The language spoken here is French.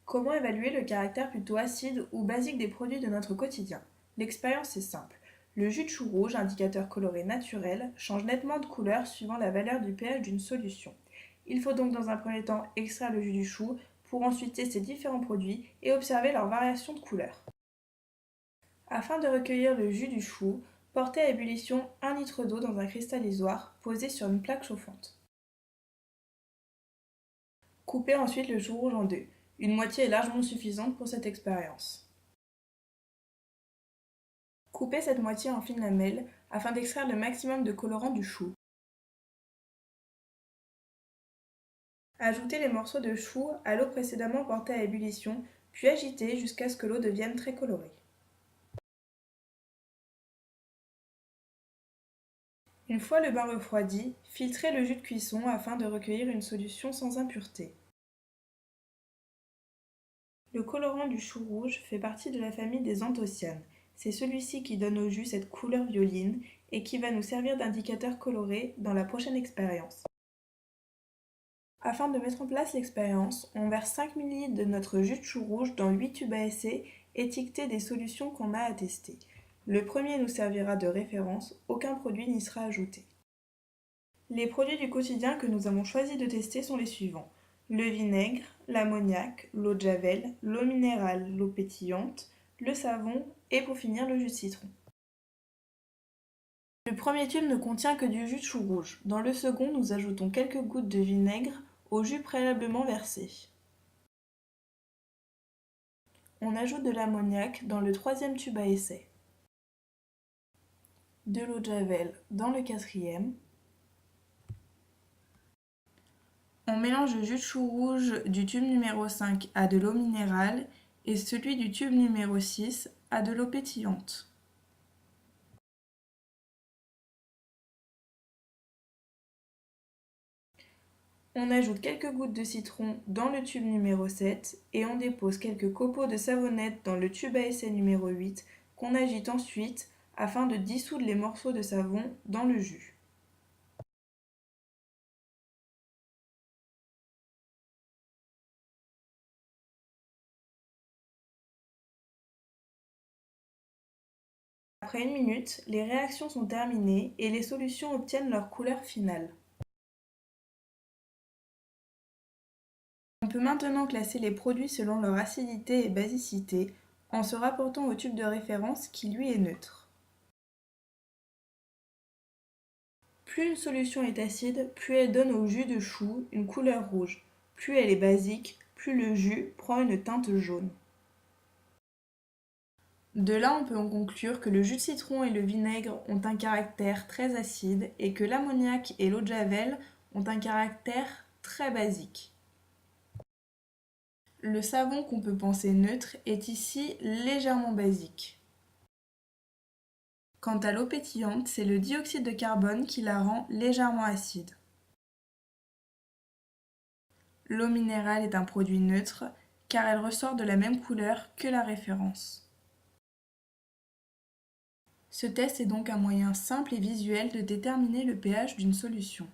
Comment évaluer le caractère plutôt acide ou basique des produits de notre quotidien? L'expérience est simple. Le jus de chou rouge, indicateur coloré naturel, change nettement de couleur suivant la valeur du pH d'une solution. Il faut donc dans un premier temps extraire le jus du chou pour ensuite tester différents produits et observer leur variation de couleur. Afin de recueillir le jus du chou, portez à ébullition 1 litre d'eau dans un cristallisoir posé sur une plaque chauffante. Coupez ensuite le chou rouge en deux. Une moitié est largement suffisante pour cette expérience. Coupez cette moitié en fines lamelles afin d'extraire le maximum de colorant du chou. Ajoutez les morceaux de chou à l'eau précédemment portée à ébullition, puis agitez jusqu'à ce que l'eau devienne très colorée. Une fois le bain refroidi, filtrez le jus de cuisson afin de recueillir une solution sans impureté. Le colorant du chou rouge fait partie de la famille des anthocyanes. C'est celui-ci qui donne au jus cette couleur violine et qui va nous servir d'indicateur coloré dans la prochaine expérience. Afin de mettre en place l'expérience, on verse 5 ml de notre jus de chou rouge dans 8 tubes à essai étiquetés des solutions qu'on a à tester. Le premier nous servira de référence, aucun produit n'y sera ajouté. Les produits du quotidien que nous avons choisi de tester sont les suivants: le vinaigre, l'ammoniac, l'eau de javel, l'eau minérale, l'eau pétillante, le savon et pour finir le jus de citron. Le premier tube ne contient que du jus de chou rouge. Dans le second, nous ajoutons quelques gouttes de vinaigre au jus préalablement versé. On ajoute de l'ammoniac dans le troisième tube à essai, de l'eau de javel dans le quatrième. On mélange le jus de chou rouge du tube numéro 5 à de l'eau minérale et celui du tube numéro 6 à de l'eau pétillante. On ajoute quelques gouttes de citron dans le tube numéro 7 et on dépose quelques copeaux de savonnette dans le tube à essai numéro 8 qu'on agite ensuite afin de dissoudre les morceaux de savon dans le jus. Après 1 minute, les réactions sont terminées et les solutions obtiennent leur couleur finale. On peut maintenant classer les produits selon leur acidité et basicité en se rapportant au tube de référence qui lui est neutre. Plus une solution est acide, plus elle donne au jus de chou une couleur rouge. Plus elle est basique, plus le jus prend une teinte jaune. De là, on peut en conclure que le jus de citron et le vinaigre ont un caractère très acide et que l'ammoniac et l'eau de javel ont un caractère très basique. Le savon qu'on peut penser neutre est ici légèrement basique. Quant à l'eau pétillante, c'est le dioxyde de carbone qui la rend légèrement acide. L'eau minérale est un produit neutre car elle ressort de la même couleur que la référence. Ce test est donc un moyen simple et visuel de déterminer le pH d'une solution.